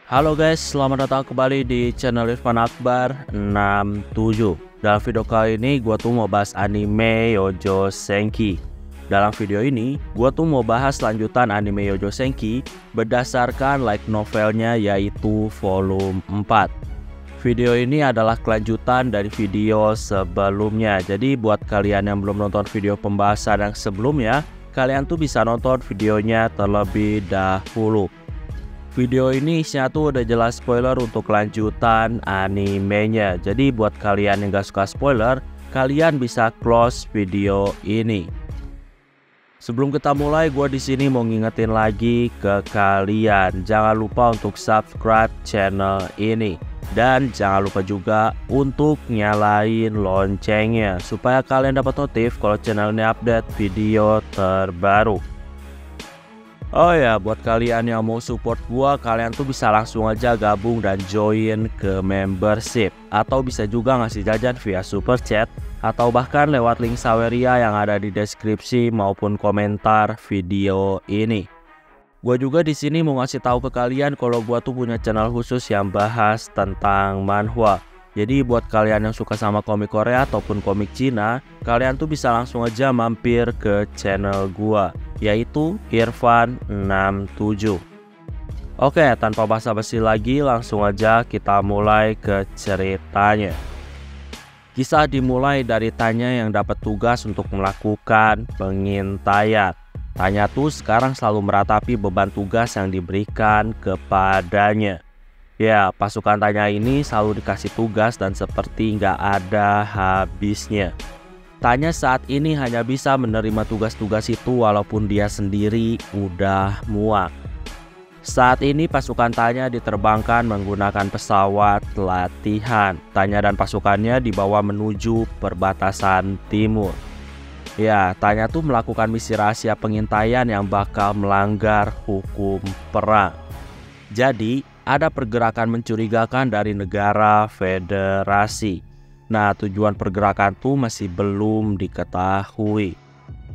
Halo guys, selamat datang kembali di channel Irfan Akbar 67. Dalam video kali ini gue tuh mau bahas anime Youjo Senki. Dalam video ini gue tuh mau bahas lanjutan anime Youjo Senki berdasarkan light novelnya, yaitu volume 4. Video ini adalah kelanjutan dari video sebelumnya. Jadi buat kalian yang belum nonton video pembahasan yang sebelumnya, kalian tuh bisa nonton videonya terlebih dahulu. Video ini isinya tuh udah jelas spoiler untuk lanjutan animenya. Jadi buat kalian yang gak suka spoiler, kalian bisa close video ini. Sebelum kita mulai, gue di sini mau ngingetin lagi ke kalian, jangan lupa untuk subscribe channel ini. Dan jangan lupa juga untuk nyalain loncengnya supaya kalian dapat notif kalau channel ini update video terbaru. Oh ya, buat kalian yang mau support gua, kalian tuh bisa langsung aja gabung dan join ke membership, atau bisa juga ngasih jajan via super chat, atau bahkan lewat link Saweria yang ada di deskripsi maupun komentar video ini. Gua juga di sini mau ngasih tahu ke kalian kalau gua tuh punya channel khusus yang bahas tentang manhwa. Jadi buat kalian yang suka sama komik Korea ataupun komik Cina, kalian tuh bisa langsung aja mampir ke channel gua, yaitu Irfan 67. Oke, tanpa basa-basi lagi, langsung aja kita mulai ke ceritanya. Kisah dimulai dari Tanya yang dapat tugas untuk melakukan pengintaian. Tanya tuh sekarang selalu meratapi beban tugas yang diberikan kepadanya. Ya, pasukan Tanya ini selalu dikasih tugas dan seperti nggak ada habisnya. Tanya saat ini hanya bisa menerima tugas-tugas itu walaupun dia sendiri udah muak. Saat ini pasukan Tanya diterbangkan menggunakan pesawat latihan. Tanya dan pasukannya dibawa menuju perbatasan timur. Ya, Tanya tuh melakukan misi rahasia pengintaian yang bakal melanggar hukum perang. Jadi, ada pergerakan mencurigakan dari negara federasi. Nah, tujuan pergerakan tuh masih belum diketahui.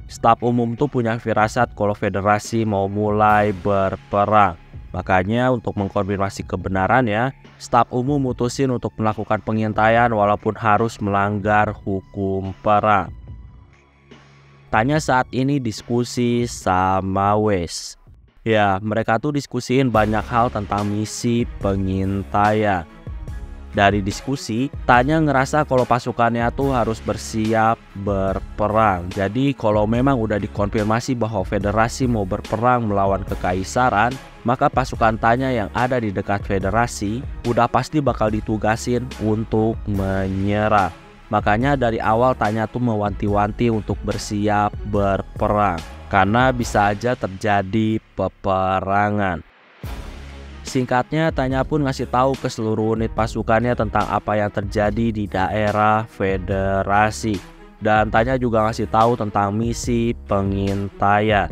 Staf umum tuh punya firasat kalau federasi mau mulai berperang. Makanya untuk mengkonfirmasi kebenarannya, staf umum mutusin untuk melakukan pengintaian walaupun harus melanggar hukum perang. Tanya saat ini diskusi sama Wes. Ya, mereka tuh diskusiin banyak hal tentang misi pengintaian. Dari diskusi, Tanya ngerasa kalau pasukannya tuh harus bersiap berperang. Jadi kalau memang udah dikonfirmasi bahwa federasi mau berperang melawan kekaisaran, maka pasukan Tanya yang ada di dekat federasi udah pasti bakal ditugasin untuk menyerang. Makanya dari awal Tanya tuh mewanti-wanti untuk bersiap berperang, karena bisa aja terjadi peperangan. Singkatnya, Tanya pun ngasih tahu ke seluruh unit pasukannya tentang apa yang terjadi di daerah federasi. Dan Tanya juga ngasih tahu tentang misi pengintaian.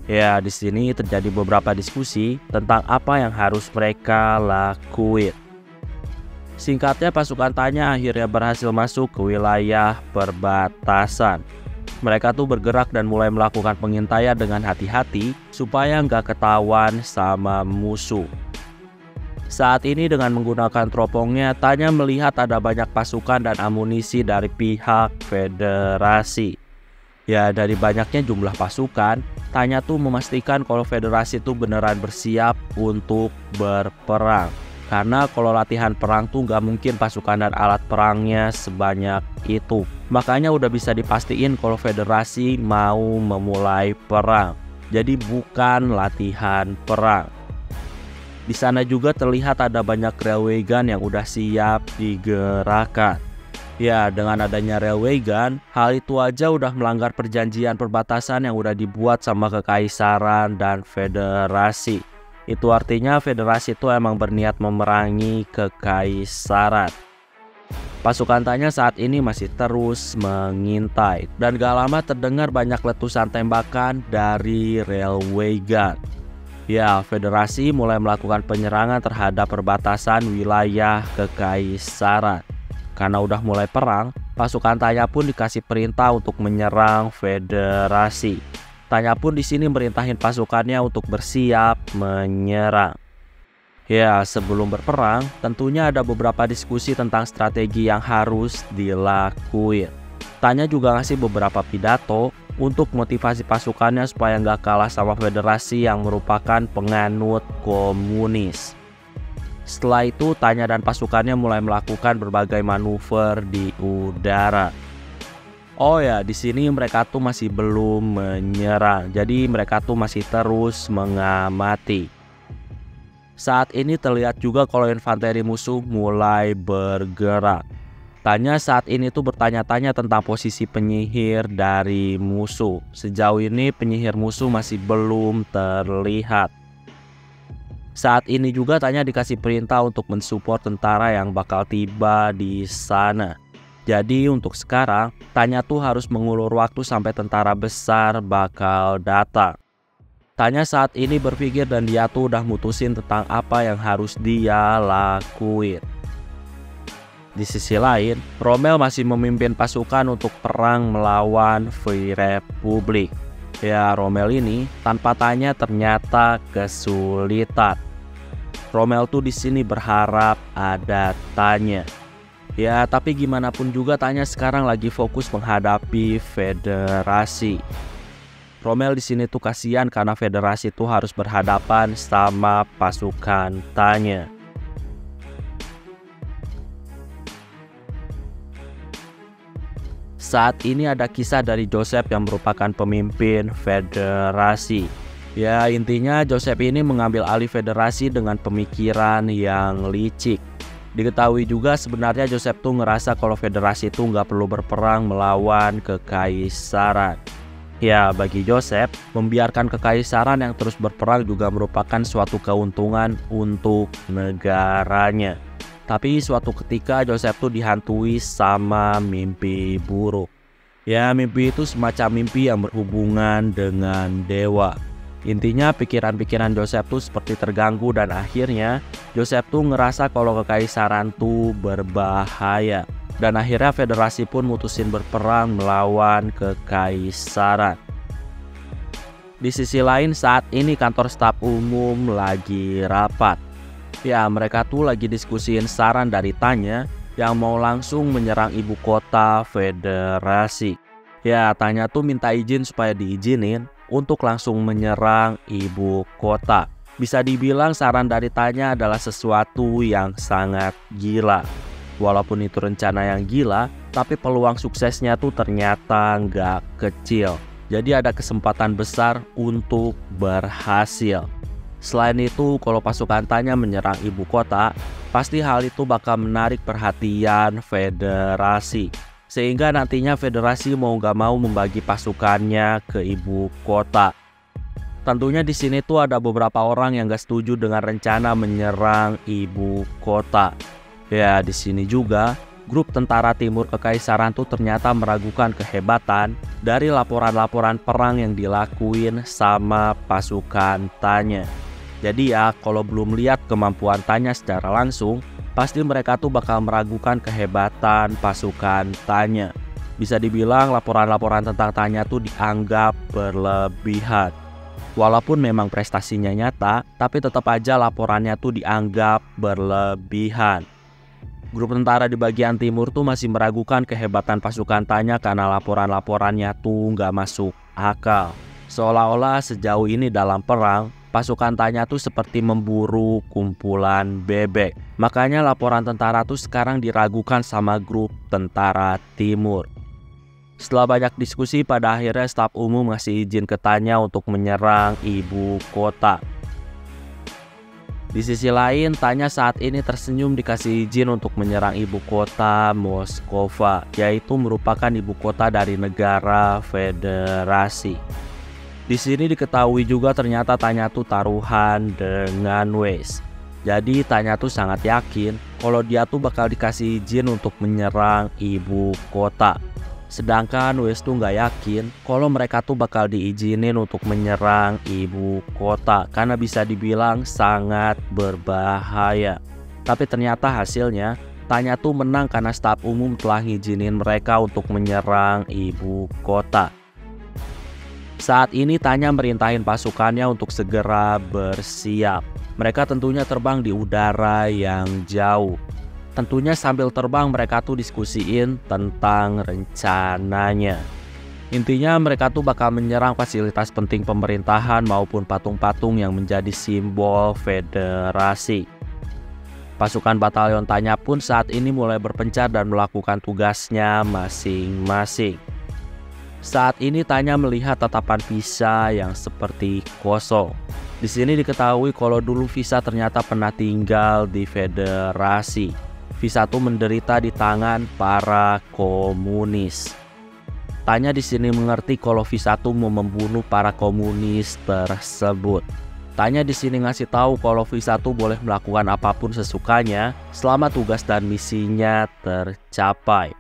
Ya, di sini terjadi beberapa diskusi tentang apa yang harus mereka lakuin. Singkatnya, pasukan Tanya akhirnya berhasil masuk ke wilayah perbatasan. Mereka tuh bergerak dan mulai melakukan pengintaian dengan hati-hati supaya nggak ketahuan sama musuh. Saat ini dengan menggunakan teropongnya, Tanya melihat ada banyak pasukan dan amunisi dari pihak federasi. Ya, dari banyaknya jumlah pasukan, Tanya tuh memastikan kalau federasi tuh beneran bersiap untuk berperang. Karena kalau latihan perang tuh nggak mungkin pasukan dan alat perangnya sebanyak itu. Makanya udah bisa dipastiin kalau federasi mau memulai perang. Jadi bukan latihan perang. Di sana juga terlihat ada banyak railway gun yang udah siap digerakkan. Ya, dengan adanya railway gun, hal itu aja udah melanggar perjanjian perbatasan yang udah dibuat sama kekaisaran dan federasi. Itu artinya federasi itu emang berniat memerangi kekaisaran. Pasukan Tanya saat ini masih terus mengintai, dan gak lama terdengar banyak letusan tembakan dari railway gun. Ya, federasi mulai melakukan penyerangan terhadap perbatasan wilayah kekaisaran. Karena udah mulai perang, pasukan Tanya pun dikasih perintah untuk menyerang federasi. Tanya pun di sini merintahin pasukannya untuk bersiap menyerang. Ya, sebelum berperang, tentunya ada beberapa diskusi tentang strategi yang harus dilakuin. Tanya juga ngasih beberapa pidato untuk motivasi pasukannya supaya nggak kalah sama federasi yang merupakan penganut komunis. Setelah itu, Tanya dan pasukannya mulai melakukan berbagai manuver di udara. Oh ya, di sini mereka tuh masih belum menyerang, jadi mereka tuh masih terus mengamati. Saat ini terlihat juga kalau infanteri musuh mulai bergerak. Tanya saat ini tuh bertanya-tanya tentang posisi penyihir dari musuh. Sejauh ini penyihir musuh masih belum terlihat. Saat ini juga Tanya dikasih perintah untuk mensupport tentara yang bakal tiba di sana. Jadi untuk sekarang, Tanya tuh harus mengulur waktu sampai tentara besar bakal datang. Tanya saat ini berpikir dan dia tuh udah mutusin tentang apa yang harus dia lakuin. Di sisi lain, Rommel masih memimpin pasukan untuk perang melawan Free Republic. Ya, Rommel ini tanpa Tanya ternyata kesulitan. Rommel tuh di sini berharap ada Tanya. Ya, tapi gimana pun juga Tanya sekarang lagi fokus menghadapi federasi. Rommel di sini tuh kasihan karena federasi tuh harus berhadapan sama pasukan Tanya. Saat ini ada kisah dari Joseph yang merupakan pemimpin federasi. Ya, intinya Joseph ini mengambil alih federasi dengan pemikiran yang licik. Diketahui juga sebenarnya Joseph tuh ngerasa kalau federasi itu nggak perlu berperang melawan kekaisaran. Ya, bagi Joseph, membiarkan kekaisaran yang terus berperang juga merupakan suatu keuntungan untuk negaranya. Tapi suatu ketika Joseph tuh dihantui sama mimpi buruk. Ya, mimpi itu semacam mimpi yang berhubungan dengan dewa. Intinya pikiran-pikiran Joseph tuh seperti terganggu dan akhirnya Joseph tuh ngerasa kalau kekaisaran tuh berbahaya. Dan akhirnya federasi pun mutusin berperang melawan kekaisaran. Di sisi lain saat ini kantor staf umum lagi rapat. Ya, mereka tuh lagi diskusiin saran dari Tanya yang mau langsung menyerang ibu kota federasi. Ya, Tanya tuh minta izin supaya diizinin untuk langsung menyerang ibu kota. Bisa dibilang saran dari Tanya adalah sesuatu yang sangat gila. Walaupun itu rencana yang gila, tapi peluang suksesnya tuh ternyata nggak kecil. Jadi ada kesempatan besar untuk berhasil. Selain itu, kalau pasukan Tanya menyerang ibu kota, pasti hal itu bakal menarik perhatian federasi. Sehingga nantinya federasi mau gak mau membagi pasukannya ke ibu kota. Tentunya di sini tuh ada beberapa orang yang gak setuju dengan rencana menyerang ibu kota. Ya, di sini juga grup tentara timur kekaisaran tuh ternyata meragukan kehebatan dari laporan-laporan perang yang dilakuin sama pasukan Tanya. Jadi ya, kalau belum lihat kemampuan Tanya secara langsung, pasti mereka tuh bakal meragukan kehebatan pasukan Tanya. Bisa dibilang laporan-laporan tentang Tanya tuh dianggap berlebihan. Walaupun memang prestasinya nyata, tapi tetap aja laporannya tuh dianggap berlebihan. Grup tentara di bagian timur tuh masih meragukan kehebatan pasukan Tanya karena laporan-laporannya tuh nggak masuk akal. Seolah-olah sejauh ini dalam perang, pasukan Tanya tuh seperti memburu kumpulan bebek. Makanya laporan tentara tuh sekarang diragukan sama grup tentara timur. Setelah banyak diskusi, pada akhirnya staf umum ngasih izin ke Tanya untuk menyerang ibu kota. Di sisi lain, Tanya saat ini tersenyum dikasih izin untuk menyerang ibu kota Moskova, yaitu merupakan ibu kota dari negara federasi. Di sini diketahui juga ternyata Tanya tuh taruhan dengan Weiss. Jadi Tanya tuh sangat yakin kalau dia tuh bakal dikasih izin untuk menyerang ibu kota. Sedangkan Weiss tuh nggak yakin kalau mereka tuh bakal diizinin untuk menyerang ibu kota karena bisa dibilang sangat berbahaya. Tapi ternyata hasilnya Tanya tuh menang karena staf umum telah ngizinin mereka untuk menyerang ibu kota. Saat ini Tanya merintahin pasukannya untuk segera bersiap. Mereka tentunya terbang di udara yang jauh. Tentunya sambil terbang mereka tuh diskusiin tentang rencananya. Intinya mereka tuh bakal menyerang fasilitas penting pemerintahan maupun patung-patung yang menjadi simbol federasi. Pasukan batalion Tanya pun saat ini mulai berpencar dan melakukan tugasnya masing-masing. Saat ini Tanya melihat tatapan Visa yang seperti kosong. Di sini diketahui kalau dulu Visa ternyata pernah tinggal di federasi. Visa tuh menderita di tangan para komunis. Tanya di sini mengerti kalau Visa tuh mau membunuh para komunis tersebut. Tanya di sini ngasih tahu kalau Visa tuh boleh melakukan apapun sesukanya selama tugas dan misinya tercapai.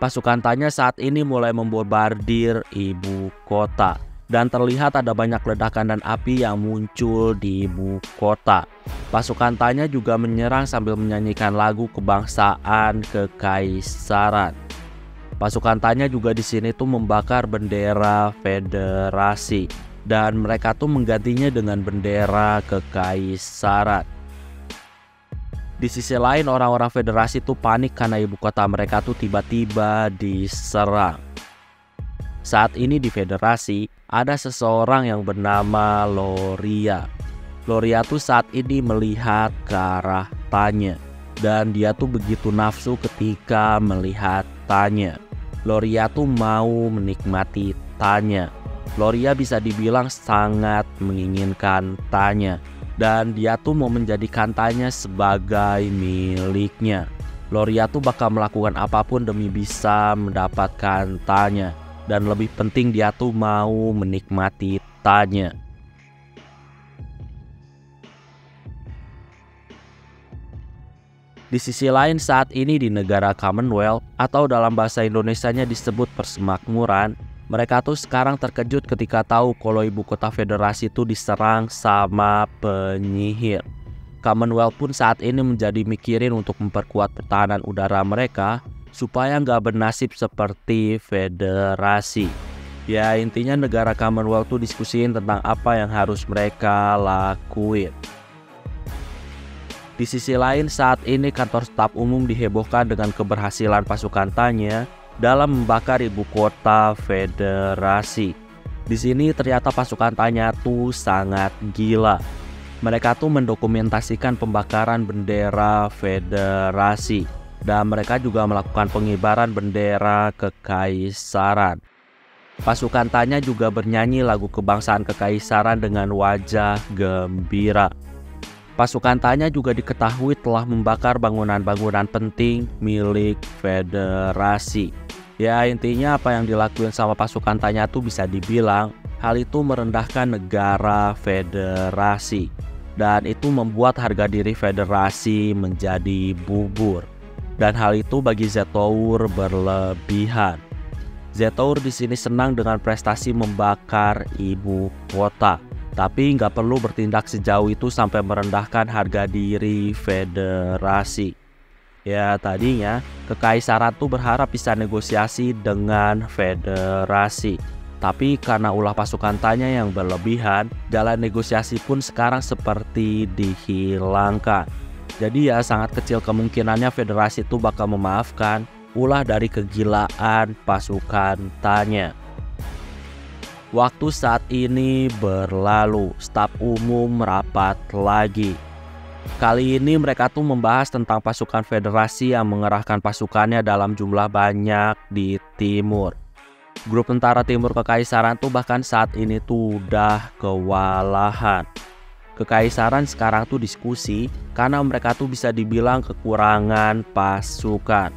Pasukan Tanya saat ini mulai membombardir ibu kota. Dan terlihat ada banyak ledakan dan api yang muncul di ibu kota. Pasukan Tanya juga menyerang sambil menyanyikan lagu kebangsaan kekaisaran. Pasukan Tanya juga di sini tuh membakar bendera federasi dan mereka tuh menggantinya dengan bendera kekaisaran. Di sisi lain orang-orang federasi tuh panik karena ibu kota mereka tuh tiba-tiba diserang. Saat ini di federasi ada seseorang yang bernama Loria. Loria tuh saat ini melihat ke arah Tanya dan dia tuh begitu nafsu ketika melihat Tanya. Loria tuh mau menikmati Tanya. Loria bisa dibilang sangat menginginkan Tanya dan dia tuh mau menjadikan Tanya sebagai miliknya. Loria tuh bakal melakukan apapun demi bisa mendapatkan Tanya. Dan lebih penting dia tuh mau menikmati Tanya. Di sisi lain saat ini di negara Commonwealth atau dalam bahasa Indonesianya disebut persemakmuran, mereka tuh sekarang terkejut ketika tahu kalau ibu kota federasi tuh diserang sama penyihir. Commonwealth pun saat ini menjadi mikirin untuk memperkuat pertahanan udara mereka supaya nggak bernasib seperti federasi. Ya intinya negara Commonwealth tuh diskusiin tentang apa yang harus mereka lakuin. Di sisi lain saat ini kantor staf umum dihebohkan dengan keberhasilan pasukan Tanya dalam membakar ibu kota federasi. Di sini ternyata pasukan Tanya tuh sangat gila. Mereka tuh mendokumentasikan pembakaran bendera federasi. Dan mereka juga melakukan pengibaran bendera kekaisaran. Pasukan Tanya juga bernyanyi lagu kebangsaan kekaisaran dengan wajah gembira. Pasukan Tanya juga diketahui telah membakar bangunan-bangunan penting milik federasi. Ya intinya apa yang dilakuin sama pasukan Tanya tuh bisa dibilang hal itu merendahkan negara federasi. Dan itu membuat harga diri federasi menjadi bubur. Dan hal itu bagi Zetour berlebihan. Zetour di sini senang dengan prestasi membakar ibu kota, tapi nggak perlu bertindak sejauh itu sampai merendahkan harga diri federasi. Ya tadinya kekaisaran tuh berharap bisa negosiasi dengan federasi, tapi karena ulah pasukan Tanya yang berlebihan, jalan negosiasi pun sekarang seperti dihilangkan. Jadi ya sangat kecil kemungkinannya federasi itu bakal memaafkan ulah dari kegilaan pasukan Tanya. Waktu saat ini berlalu, staf umum rapat lagi. Kali ini mereka tuh membahas tentang pasukan federasi yang mengerahkan pasukannya dalam jumlah banyak di timur. Grup tentara timur kekaisaran tuh bahkan saat ini tuh udah kewalahan. Kekaisaran sekarang tuh diskusi karena mereka tuh bisa dibilang kekurangan pasukan.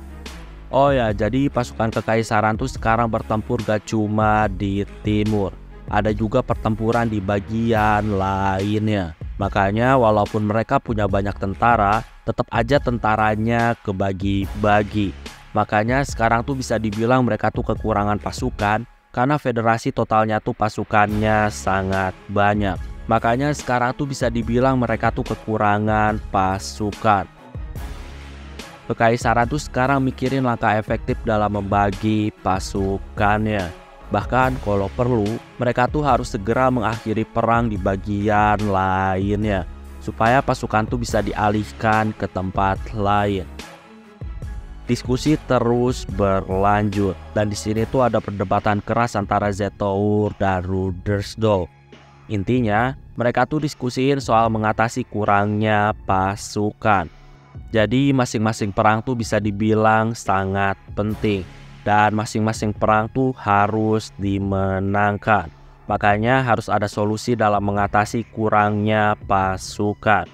Oh ya, jadi pasukan kekaisaran tuh sekarang bertempur gak cuma di timur. Ada juga pertempuran di bagian lainnya. Makanya walaupun mereka punya banyak tentara, tetap aja tentaranya kebagi-bagi. Makanya sekarang tuh bisa dibilang mereka tuh kekurangan pasukan karena federasi totalnya tuh pasukannya sangat banyak. Makanya sekarang tuh bisa dibilang mereka tuh kekurangan pasukan. Kekaisaran tuh sekarang mikirin langkah efektif dalam membagi pasukannya. Bahkan kalau perlu, mereka tuh harus segera mengakhiri perang di bagian lainnya, supaya pasukan tuh bisa dialihkan ke tempat lain. Diskusi terus berlanjut, dan di sini tuh ada perdebatan keras antara Zetour dan Rudersdorf. Intinya, mereka tuh diskusiin soal mengatasi kurangnya pasukan. Jadi masing-masing perang tuh bisa dibilang sangat penting, dan masing-masing perang tuh harus dimenangkan. Makanya harus ada solusi dalam mengatasi kurangnya pasukan.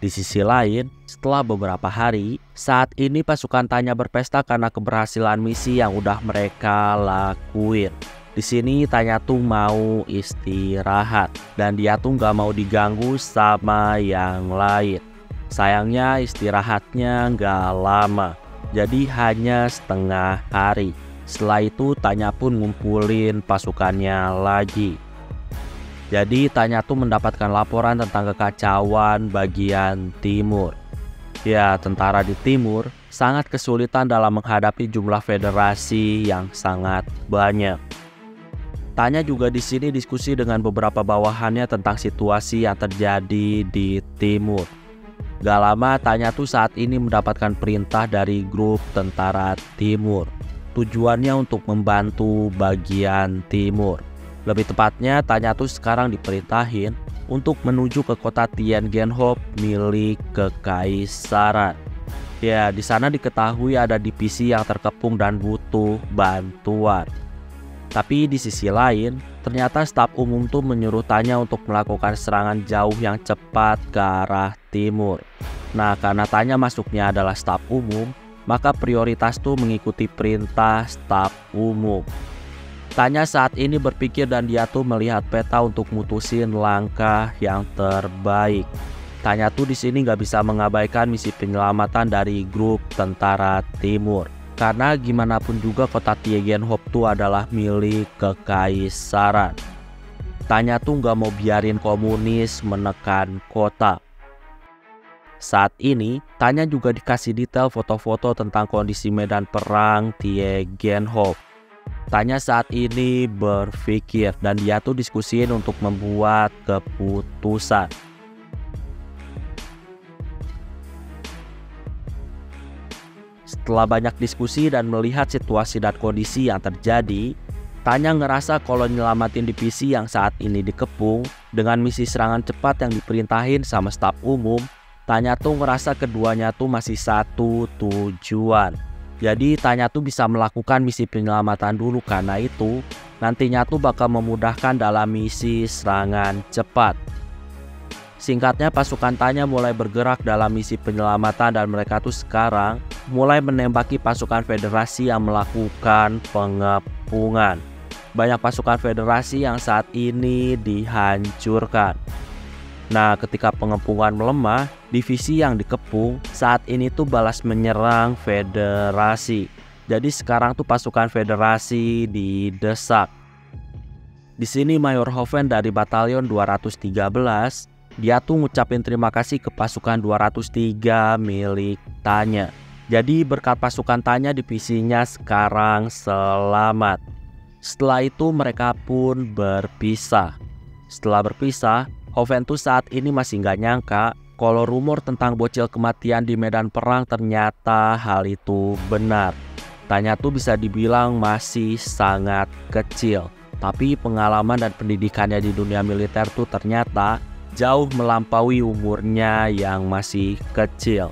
Di sisi lain, setelah beberapa hari, saat ini pasukan Tanya berpesta karena keberhasilan misi yang udah mereka lakuin. Di sini Tanya tuh mau istirahat, dan dia tuh nggak mau diganggu sama yang lain. Sayangnya istirahatnya nggak lama, jadi hanya setengah hari. Setelah itu Tanya pun ngumpulin pasukannya lagi. Jadi Tanya tuh mendapatkan laporan tentang kekacauan bagian timur. Ya, tentara di timur sangat kesulitan dalam menghadapi jumlah federasi yang sangat banyak. Tanya juga di sini diskusi dengan beberapa bawahannya tentang situasi yang terjadi di timur. Gak lama Tanya tuh saat ini mendapatkan perintah dari grup tentara timur. Tujuannya untuk membantu bagian timur. Lebih tepatnya, Tanya tuh sekarang diperintahin untuk menuju ke kota Tiangenhof milik kekaisaran. Ya, di sana diketahui ada divisi yang terkepung dan butuh bantuan. Tapi di sisi lain, ternyata staf umum tuh menyuruh Tanya untuk melakukan serangan jauh yang cepat ke arah timur. Nah, karena Tanya masuknya adalah staf umum, maka prioritas tuh mengikuti perintah staf umum. Tanya saat ini berpikir dan dia tuh melihat peta untuk mutusin langkah yang terbaik. Tanya tuh di sini nggak bisa mengabaikan misi penyelamatan dari grup tentara timur. Karena gimana pun juga kota Tiangenhof tuh adalah milik kekaisaran. Tanya tuh nggak mau biarin komunis menekan kota. Saat ini, Tanya juga dikasih detail foto-foto tentang kondisi medan perang Tiangenhof. Tanya saat ini berpikir dan dia tuh diskusiin untuk membuat keputusan. Setelah banyak diskusi dan melihat situasi dan kondisi yang terjadi, Tanya ngerasa kalau nyelamatin divisi yang saat ini dikepung dengan misi serangan cepat yang diperintahin sama staf umum, Tanya tuh ngerasa keduanya tuh masih satu tujuan. Jadi Tanya tuh bisa melakukan misi penyelamatan dulu, karena itu nantinya tuh bakal memudahkan dalam misi serangan cepat. Singkatnya, pasukan Tanya mulai bergerak dalam misi penyelamatan dan mereka tuh sekarang mulai menembaki pasukan federasi yang melakukan pengepungan. Banyak pasukan federasi yang saat ini dihancurkan. Nah, ketika pengepungan melemah, divisi yang dikepung saat ini tuh balas menyerang federasi. Jadi sekarang tuh pasukan federasi didesak. Di sini Mayor Hoven dari Batalion 213, dia tuh ngucapin terima kasih ke pasukan 203 milik Tanya. Jadi berkat pasukan Tanya, divisinya sekarang selamat. Setelah itu mereka pun berpisah. Setelah berpisah, Hoven tuh saat ini masih nggak nyangka kalau rumor tentang bocil kematian di medan perang ternyata hal itu benar. Tanya tuh bisa dibilang masih sangat kecil, tapi pengalaman dan pendidikannya di dunia militer tuh ternyata jauh melampaui umurnya yang masih kecil.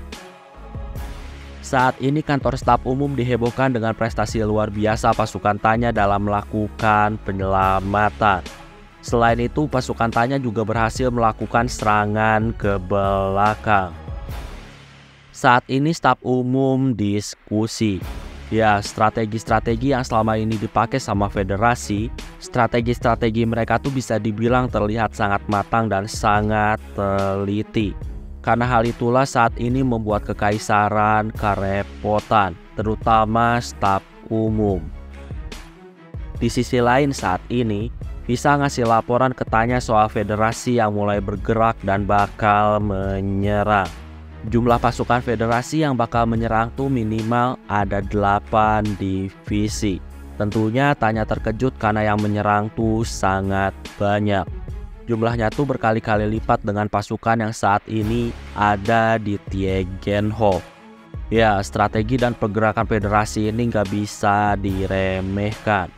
Saat ini kantor staf umum dihebohkan dengan prestasi luar biasa pasukan Tanya dalam melakukan penyelamatan. Selain itu, pasukan Tanya juga berhasil melakukan serangan ke belakang. Saat ini staf umum diskusi. Ya, strategi-strategi yang selama ini dipakai sama federasi, strategi-strategi mereka tuh bisa dibilang terlihat sangat matang dan sangat teliti. Karena hal itulah saat ini membuat kekaisaran kerepotan, terutama staf umum. Di sisi lain saat ini, bisa ngasih laporan ke Tanya soal federasi yang mulai bergerak dan bakal menyerang. Jumlah pasukan federasi yang bakal menyerang tuh minimal ada 8 divisi. Tentunya Tanya terkejut karena yang menyerang tuh sangat banyak. Jumlahnya tuh berkali-kali lipat dengan pasukan yang saat ini ada di Tieggenhof. Ya, strategi dan pergerakan federasi ini nggak bisa diremehkan.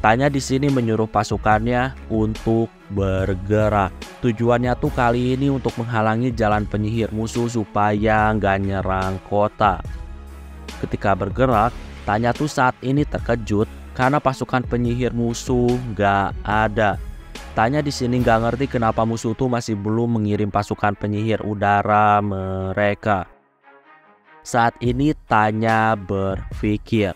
Tanya di sini menyuruh pasukannya untuk bergerak. Tujuannya tuh kali ini untuk menghalangi jalan penyihir musuh supaya nggak nyerang kota. Ketika bergerak, Tanya tuh saat ini terkejut karena pasukan penyihir musuh nggak ada. Tanya di sini nggak ngerti kenapa musuh tuh masih belum mengirim pasukan penyihir udara mereka. Saat ini Tanya berpikir,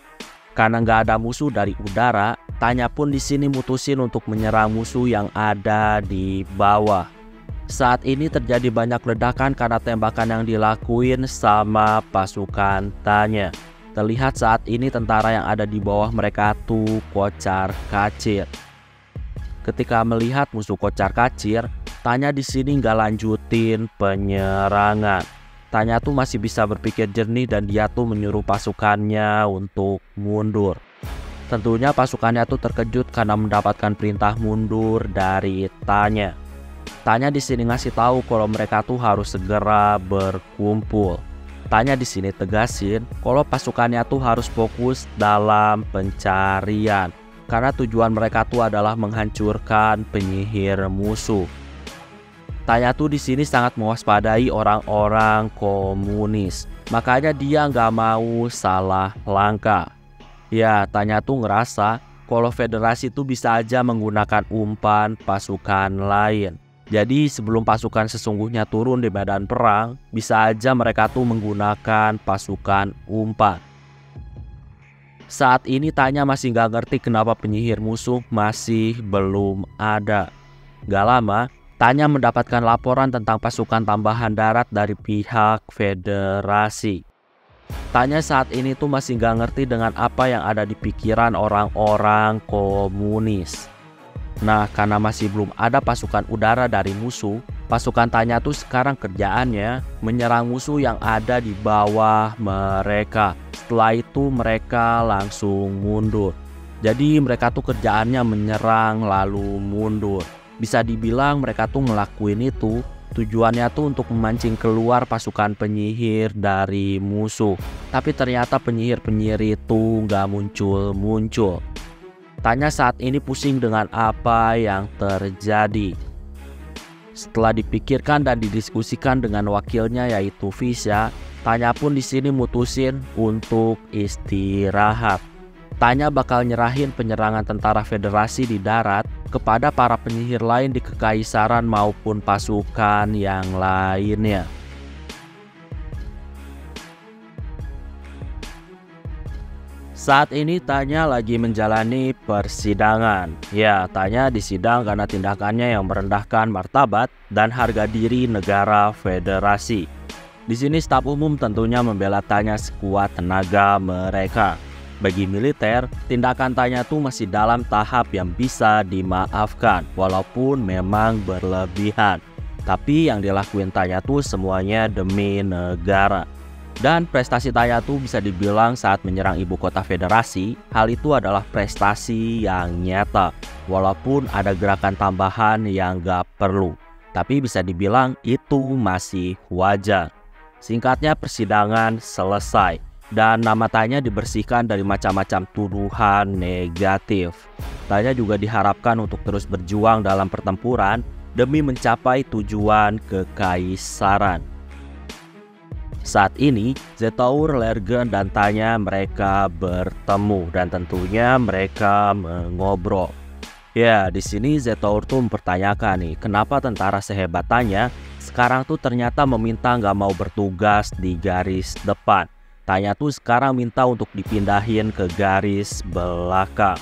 karena nggak ada musuh dari udara, Tanya pun di sini mutusin untuk menyerang musuh yang ada di bawah. Saat ini terjadi banyak ledakan karena tembakan yang dilakuin sama pasukan Tanya. Terlihat saat ini tentara yang ada di bawah mereka tuh kocar-kacir. Ketika melihat musuh kocar-kacir, Tanya di sini nggak lanjutin penyerangan. Tanya tuh masih bisa berpikir jernih dan dia tuh menyuruh pasukannya untuk mundur. Tentunya pasukannya tuh terkejut karena mendapatkan perintah mundur dari Tanya. Tanya di sini ngasih tahu kalau mereka tuh harus segera berkumpul. Tanya di sini tegasin kalau pasukannya tuh harus fokus dalam pencarian karena tujuan mereka tuh adalah menghancurkan penyihir musuh. Tanya tuh di sini sangat mewaspadai orang-orang komunis, makanya dia nggak mau salah langkah. Ya, Tanya tuh ngerasa kalau federasi tuh bisa aja menggunakan umpan pasukan lain. Jadi sebelum pasukan sesungguhnya turun di medan perang, bisa aja mereka tuh menggunakan pasukan umpan. Saat ini Tanya masih nggak ngerti kenapa penyihir musuh masih belum ada. Gak lama, Tanya mendapatkan laporan tentang pasukan tambahan darat dari pihak federasi. Tanya saat ini tuh masih nggak ngerti dengan apa yang ada di pikiran orang-orang komunis. Nah, karena masih belum ada pasukan udara dari musuh, pasukan Tanya tuh sekarang kerjaannya menyerang musuh yang ada di bawah mereka. Setelah itu mereka langsung mundur. Jadi mereka tuh kerjaannya menyerang lalu mundur. Bisa dibilang mereka tuh ngelakuin itu tujuannya tuh untuk memancing keluar pasukan penyihir dari musuh. Tapi ternyata penyihir-penyihir itu nggak muncul-muncul. Tanya saat ini pusing dengan apa yang terjadi. Setelah dipikirkan dan didiskusikan dengan wakilnya yaitu Visha, Tanya pun di sini mutusin untuk istirahat. Tanya bakal nyerahin penyerangan tentara federasi di darat kepada para penyihir lain di kekaisaran maupun pasukan yang lainnya. Saat ini Tanya lagi menjalani persidangan. Ya, Tanya disidang karena tindakannya yang merendahkan martabat dan harga diri negara federasi. Di sini staf umum tentunya membela Tanya sekuat tenaga mereka. Bagi militer, tindakan Tanya tuh masih dalam tahap yang bisa dimaafkan, walaupun memang berlebihan. Tapi yang dilakuin Tanya tuh semuanya demi negara. Dan prestasi Tanya tuh bisa dibilang saat menyerang ibu kota federasi, hal itu adalah prestasi yang nyata. Walaupun ada gerakan tambahan yang gak perlu, tapi bisa dibilang itu masih wajar. Singkatnya, persidangan selesai dan nama Tanya dibersihkan dari macam-macam tuduhan negatif. Tanya juga diharapkan untuk terus berjuang dalam pertempuran demi mencapai tujuan kekaisaran. Saat ini, Zetaur, Lergen, dan Tanya mereka bertemu dan tentunya mereka mengobrol. Ya, di sini Zetaur tuh mempertanyakan nih, kenapa tentara sehebat Tanya sekarang tuh ternyata meminta nggak mau bertugas di garis depan. Tanya tuh sekarang minta untuk dipindahin ke garis belakang.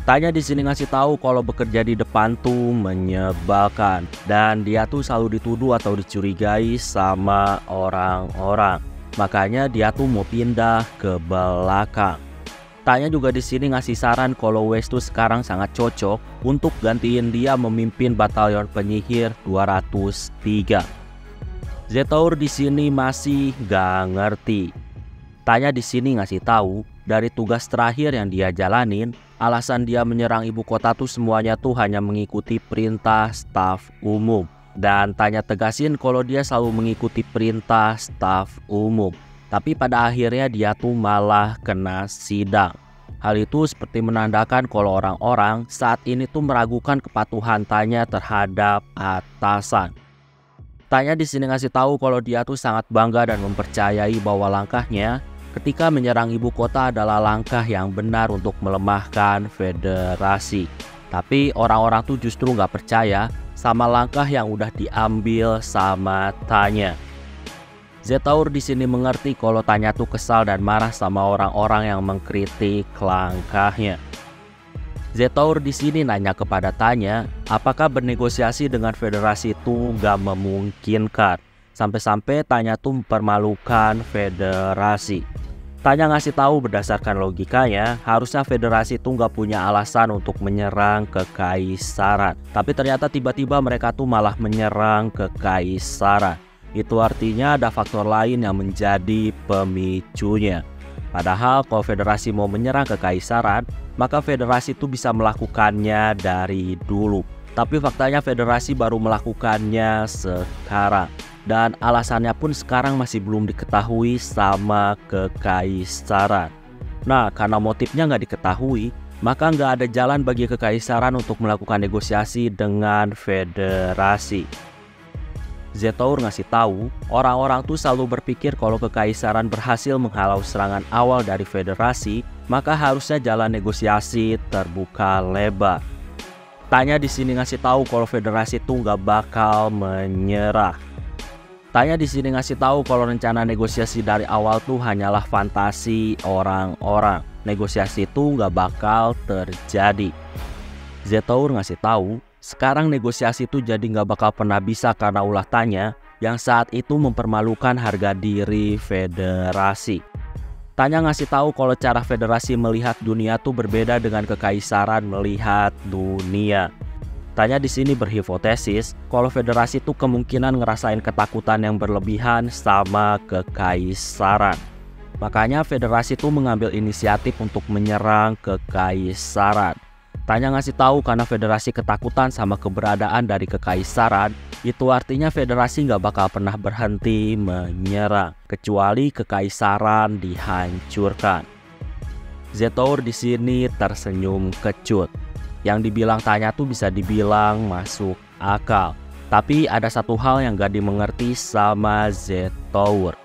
Tanya di sini ngasih tahu kalau bekerja di depan tuh menyebalkan dan dia tuh selalu dituduh atau dicurigai sama orang-orang. Makanya dia tuh mau pindah ke belakang. Tanya juga di sini ngasih saran kalau West tuh sekarang sangat cocok untuk gantiin dia memimpin batalion penyihir 203. Zetaur di sini masih gak ngerti. Tanya di sini ngasih tahu dari tugas terakhir yang dia jalanin, alasan dia menyerang ibu kota tuh semuanya tuh hanya mengikuti perintah staf umum. Dan Tanya tegasin kalau dia selalu mengikuti perintah staf umum. Tapi pada akhirnya dia tuh malah kena sidang. Hal itu seperti menandakan kalau orang-orang saat ini tuh meragukan kepatuhan Tanya terhadap atasan. Tanya di sini ngasih tahu kalau dia tuh sangat bangga dan mempercayai bahwa langkahnya ketika menyerang ibu kota adalah langkah yang benar untuk melemahkan federasi. Tapi orang-orang tuh justru nggak percaya sama langkah yang udah diambil sama Tanya. Zetaur di sini mengerti kalau Tanya tuh kesal dan marah sama orang-orang yang mengkritik langkahnya. Zetaur di sini nanya kepada Tanya, apakah bernegosiasi dengan federasi itu nggak memungkinkan. Sampai-sampai Tanya tuh mempermalukan federasi. Tanya ngasih tahu berdasarkan logikanya, harusnya federasi itu nggak punya alasan untuk menyerang kekaisaran. Tapi ternyata tiba-tiba mereka tuh malah menyerang kekaisaran. Itu artinya ada faktor lain yang menjadi pemicunya. Padahal kalau federasi mau menyerang kekaisaran, maka federasi itu bisa melakukannya dari dulu. Tapi faktanya federasi baru melakukannya sekarang. Dan alasannya pun sekarang masih belum diketahui sama kekaisaran. Nah, karena motifnya nggak diketahui, maka nggak ada jalan bagi kekaisaran untuk melakukan negosiasi dengan federasi. Zetaur ngasih tahu, orang-orang tuh selalu berpikir kalau kekaisaran berhasil menghalau serangan awal dari federasi, maka harusnya jalan negosiasi terbuka lebar. Tanya di sini ngasih tahu kalau federasi tuh nggak bakal menyerah. Tanya di sini ngasih tahu kalau rencana negosiasi dari awal tuh hanyalah fantasi orang-orang. Negosiasi itu nggak bakal terjadi. Zetaur ngasih tahu, sekarang negosiasi itu jadi nggak bakal pernah bisa karena ulah Tanya yang saat itu mempermalukan harga diri federasi. Tanya ngasih tahu kalau cara federasi melihat dunia tuh berbeda dengan kekaisaran melihat dunia. Tanya di sini berhipotesis kalau federasi itu kemungkinan ngerasain ketakutan yang berlebihan sama kekaisaran. Makanya federasi itu mengambil inisiatif untuk menyerang kekaisaran. Tanya ngasih tahu karena federasi ketakutan sama keberadaan dari kekaisaran, itu artinya federasi nggak bakal pernah berhenti menyerang kecuali kekaisaran dihancurkan. Zetaur di sini tersenyum kecut. Yang dibilang Tanya tuh bisa dibilang masuk akal. Tapi ada satu hal yang gak dimengerti sama Zetaur.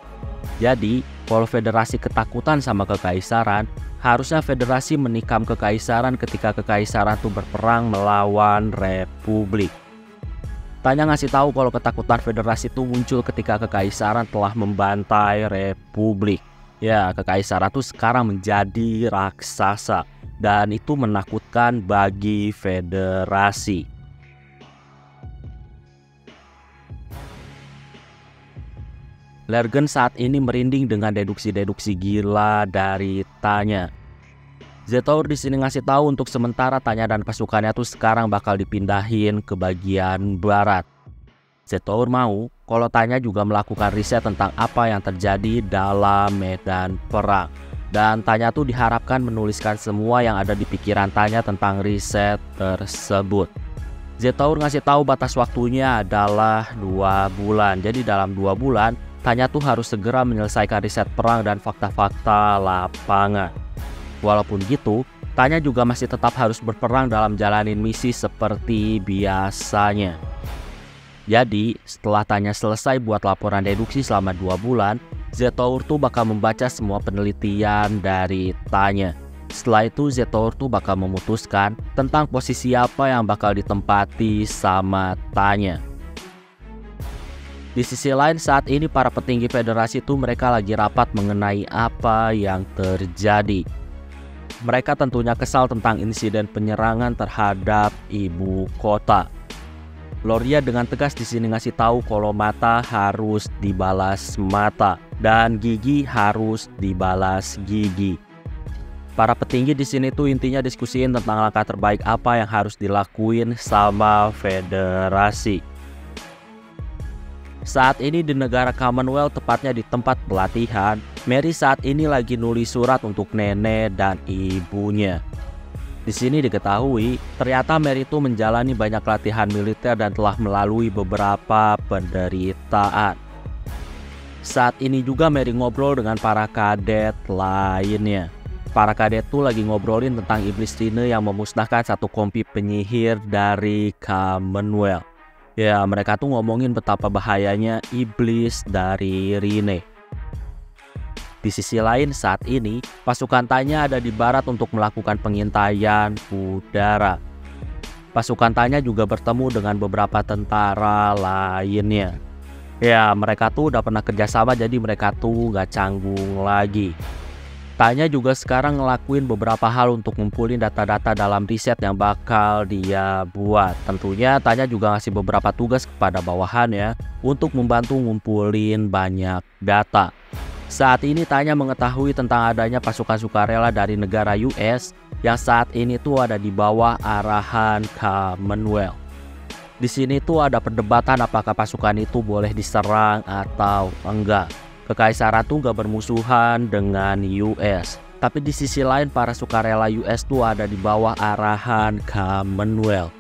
Jadi, kalau federasi ketakutan sama kekaisaran, harusnya federasi menikam kekaisaran ketika kekaisaran tuh berperang melawan republik. Tanya ngasih tahu kalau ketakutan federasi itu muncul ketika kekaisaran telah membantai republik. Ya, kekaisaran tuh sekarang menjadi raksasa. Dan itu menakutkan bagi federasi. Lergen saat ini merinding dengan deduksi-deduksi gila dari Tanya. Zetaur di sini ngasih tahu untuk sementara Tanya dan pasukannya tuh sekarang bakal dipindahin ke bagian barat. Zetaur mau kalau Tanya juga melakukan riset tentang apa yang terjadi dalam medan perang. Dan Tanya tuh diharapkan menuliskan semua yang ada di pikiran Tanya tentang riset tersebut. Zetaur ngasih tahu batas waktunya adalah 2 bulan. Jadi dalam 2 bulan, Tanya tuh harus segera menyelesaikan riset perang dan fakta-fakta lapangan. Walaupun gitu, Tanya juga masih tetap harus berperang dalam jalanin misi seperti biasanya. Jadi, setelah Tanya selesai buat laporan deduksi selama 2 bulan, Zetaur tuh bakal membaca semua penelitian dari Tanya. Setelah itu Zetaur tuh bakal memutuskan tentang posisi apa yang bakal ditempati sama Tanya. Di sisi lain saat ini para petinggi federasi tuh mereka lagi rapat mengenai apa yang terjadi. Mereka tentunya kesal tentang insiden penyerangan terhadap ibu kota. Loria dengan tegas di sini ngasih tahu kalau mata harus dibalas mata dan gigi harus dibalas gigi. Para petinggi di sini tuh intinya diskusiin tentang langkah terbaik apa yang harus dilakuin sama federasi. Saat ini di negara Commonwealth, tepatnya di tempat pelatihan, Mary saat ini lagi nulis surat untuk nenek dan ibunya. Di sini diketahui, ternyata Mary itu menjalani banyak latihan militer dan telah melalui beberapa penderitaan. Saat ini juga Mary ngobrol dengan para kadet lainnya. Para kadet tuh lagi ngobrolin tentang iblis Rine yang memusnahkan satu kompi penyihir dari Commonwealth. Ya, mereka tuh ngomongin betapa bahayanya iblis dari Rine. Di sisi lain, saat ini pasukan Tanya ada di barat untuk melakukan pengintaian udara. Pasukan Tanya juga bertemu dengan beberapa tentara lainnya. Ya, mereka tuh udah pernah kerjasama, jadi mereka tuh gak canggung lagi. Tanya juga sekarang ngelakuin beberapa hal untuk ngumpulin data-data dalam riset yang bakal dia buat. Tentunya Tanya juga ngasih beberapa tugas kepada bawahannya untuk membantu ngumpulin banyak data. Saat ini Tanya mengetahui tentang adanya pasukan sukarela dari negara US yang saat ini tuh ada di bawah arahan Commonwealth. Di sini tuh ada perdebatan apakah pasukan itu boleh diserang atau enggak. Kekaisaran tuh gak bermusuhan dengan US. Tapi di sisi lain para sukarela US tuh ada di bawah arahan Commonwealth.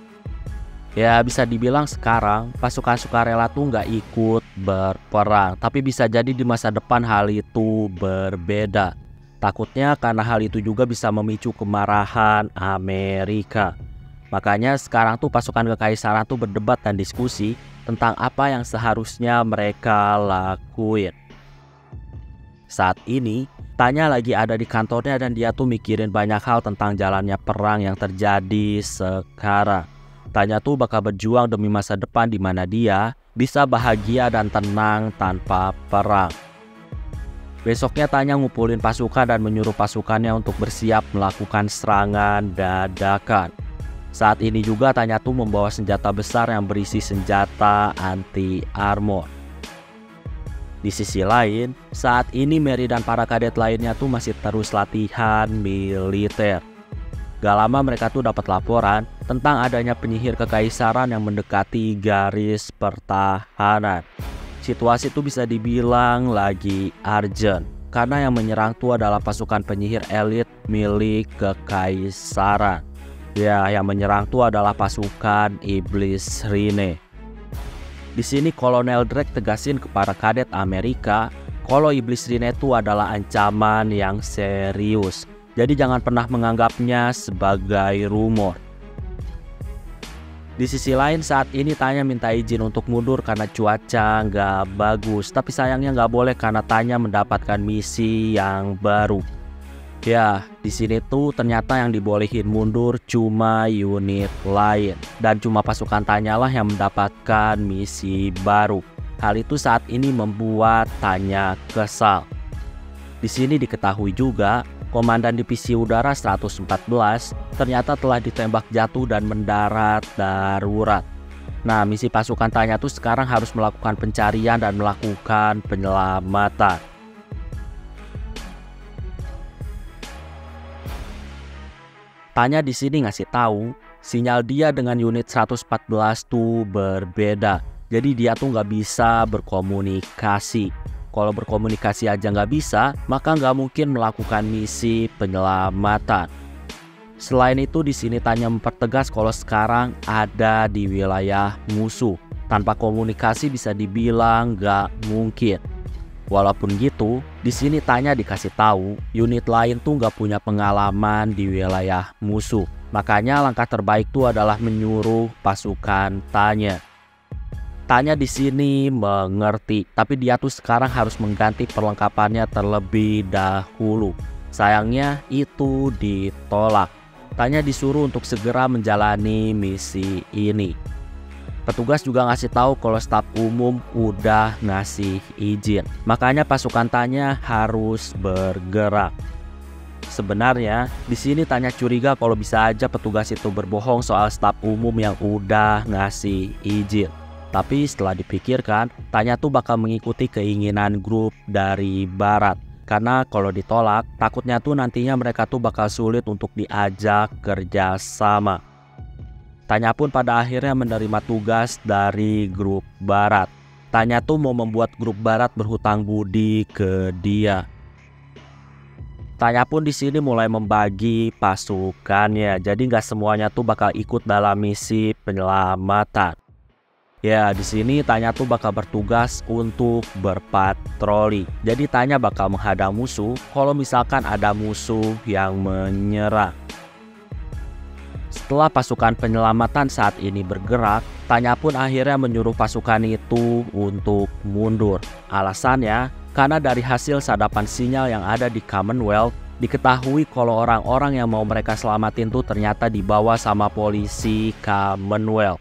Ya bisa dibilang sekarang pasukan sukarela tuh gak ikut berperang. Tapi bisa jadi di masa depan hal itu berbeda. Takutnya karena hal itu juga bisa memicu kemarahan Amerika. Makanya sekarang tuh pasukan kekaisaran tuh berdebat dan diskusi tentang apa yang seharusnya mereka lakuin. Saat ini, Tanya lagi ada di kantornya dan dia tuh mikirin banyak hal tentang jalannya perang yang terjadi sekarang. Tanya tuh bakal berjuang demi masa depan di mana dia bisa bahagia dan tenang tanpa perang. Besoknya Tanya ngumpulin pasukan dan menyuruh pasukannya untuk bersiap melakukan serangan dadakan. Saat ini juga Tanya tuh membawa senjata besar yang berisi senjata anti-armor. Di sisi lain, saat ini Mary dan para kadet lainnya tuh masih terus latihan militer. Gak lama mereka tuh dapat laporan tentang adanya penyihir kekaisaran yang mendekati garis pertahanan. Situasi tuh bisa dibilang lagi urgent, karena yang menyerang tuh adalah pasukan penyihir elit milik kekaisaran. Ya, yang menyerang tuh adalah pasukan iblis Rine. Di sini Kolonel Drake tegasin kepada kadet Amerika kalau iblis Rine itu adalah ancaman yang serius. Jadi jangan pernah menganggapnya sebagai rumor. Di sisi lain saat ini Tanya minta izin untuk mundur karena cuaca nggak bagus. Tapi sayangnya nggak boleh karena Tanya mendapatkan misi yang baru. Ya, di sini tuh ternyata yang dibolehin mundur cuma unit lain dan cuma pasukan Tanya lah yang mendapatkan misi baru. Hal itu saat ini membuat Tanya kesal. Di sini diketahui juga Komandan Divisi Udara 114 ternyata telah ditembak jatuh dan mendarat darurat. Nah, misi pasukan Tanya tuh sekarang harus melakukan pencarian dan melakukan penyelamatan. Tanya di sini ngasih tahu sinyal dia dengan unit 114 tuh berbeda. Jadi dia tuh nggak bisa berkomunikasi. Kalau berkomunikasi aja nggak bisa, maka nggak mungkin melakukan misi penyelamatan. Selain itu di sini Tanya mempertegas kalau sekarang ada di wilayah musuh. Tanpa komunikasi bisa dibilang nggak mungkin. Walaupun gitu, di sini Tanya dikasih tahu unit lain tuh nggak punya pengalaman di wilayah musuh. Makanya langkah terbaik tuh adalah menyuruh pasukan Tanya. Tanya di sini mengerti, tapi dia tuh sekarang harus mengganti perlengkapannya terlebih dahulu. Sayangnya itu ditolak. Tanya disuruh untuk segera menjalani misi ini. Petugas juga ngasih tahu kalau staf umum udah ngasih izin. Makanya pasukan Tanya harus bergerak. Sebenarnya di sini Tanya curiga kalau bisa aja petugas itu berbohong soal staf umum yang udah ngasih izin. Tapi setelah dipikirkan, Tanya tuh bakal mengikuti keinginan grup dari barat. Karena kalau ditolak, takutnya tuh nantinya mereka tuh bakal sulit untuk diajak kerjasama. Tanya pun pada akhirnya menerima tugas dari grup barat. Tanya tuh mau membuat grup barat berhutang budi ke dia. Tanya pun di sini mulai membagi pasukannya, jadi nggak semuanya tuh bakal ikut dalam misi penyelamatan. Ya, di sini Tanya tuh bakal bertugas untuk berpatroli. Jadi Tanya bakal menghadang musuh kalau misalkan ada musuh yang menyerang. Setelah pasukan penyelamatan saat ini bergerak, Tanya pun akhirnya menyuruh pasukan itu untuk mundur. Alasannya, karena dari hasil sadapan sinyal yang ada di Commonwealth, diketahui kalau orang-orang yang mau mereka selamatin tuh ternyata dibawa sama polisi Commonwealth.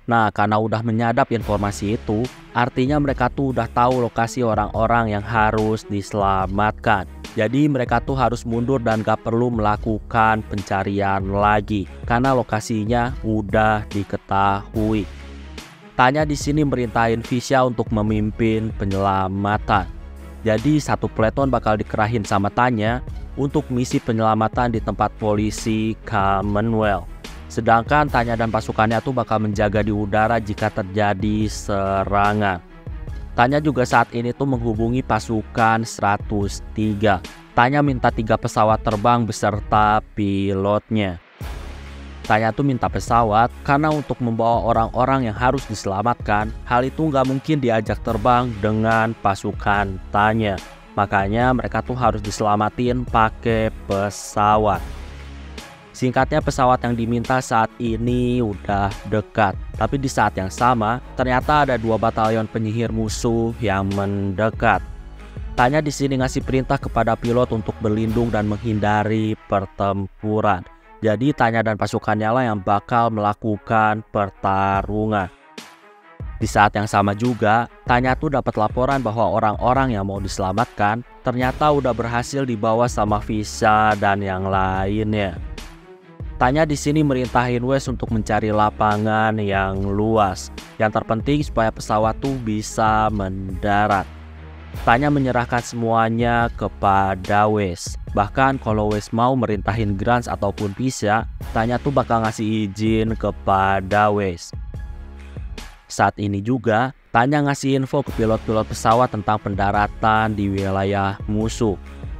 Nah, karena udah menyadap informasi itu, artinya mereka tuh udah tahu lokasi orang-orang yang harus diselamatkan. Jadi mereka tuh harus mundur dan gak perlu melakukan pencarian lagi, karena lokasinya udah diketahui. Tanya di sini merintahin Visha untuk memimpin penyelamatan. Jadi satu peleton bakal dikerahin sama Tanya untuk misi penyelamatan di tempat polisi Commonwealth. Sedangkan Tanya dan pasukannya tuh bakal menjaga di udara jika terjadi serangan. Tanya juga saat ini tuh menghubungi pasukan 103. Tanya minta 3 pesawat terbang beserta pilotnya. Tanya tuh minta pesawat karena untuk membawa orang-orang yang harus diselamatkan, hal itu nggak mungkin diajak terbang dengan pasukan Tanya. Makanya mereka tuh harus diselamatin pakai pesawat. Singkatnya, pesawat yang diminta saat ini udah dekat. Tapi di saat yang sama, ternyata ada 2 batalion penyihir musuh yang mendekat. Tanya di sini ngasih perintah kepada pilot untuk berlindung dan menghindari pertempuran. Jadi Tanya dan pasukannya lah yang bakal melakukan pertarungan. Di saat yang sama juga, Tanya tuh dapat laporan bahwa orang-orang yang mau diselamatkan ternyata udah berhasil dibawa sama Visha dan yang lainnya. Tanya di sini merintahin Wes untuk mencari lapangan yang luas. Yang terpenting supaya pesawat tuh bisa mendarat. Tanya menyerahkan semuanya kepada Wes. Bahkan kalau Wes mau merintahin Grants ataupun Visha, Tanya tuh bakal ngasih izin kepada Wes. Saat ini juga, Tanya ngasih info ke pilot-pilot pesawat tentang pendaratan di wilayah musuh.